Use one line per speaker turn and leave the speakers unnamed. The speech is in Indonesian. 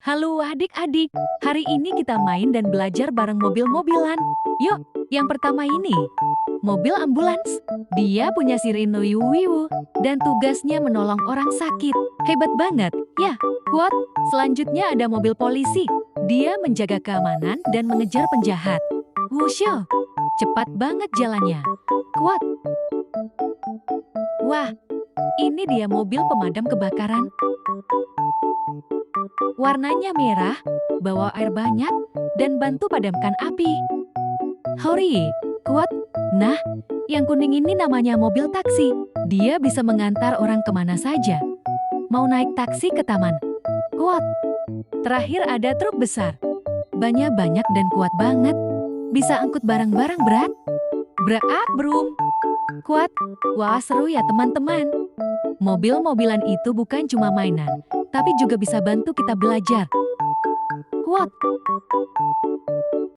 Halo adik-adik, hari ini kita main dan belajar bareng mobil-mobilan. Yuk, yang pertama ini, mobil ambulans. Dia punya sirine weee-wooo dan tugasnya menolong orang sakit. Hebat banget, ya, kuat. Selanjutnya ada mobil polisi. Dia menjaga keamanan dan mengejar penjahat. Wuushhh, cepat banget jalannya. Kuat. Wah, ini dia mobil pemadam kebakaran. Warnanya merah, bawa air banyak, dan bantu padamkan api. Hori, kuat. Nah, yang kuning ini namanya mobil taksi. Dia bisa mengantar orang kemana saja. Mau naik taksi ke taman? Kuat. Terakhir ada truk besar. Banyak dan kuat banget. Bisa angkut barang-barang berat. Berak brum. Kuat. Wah, seru ya teman-teman. Mobil-mobilan itu bukan cuma mainan, tapi juga bisa bantu kita belajar. Kuat.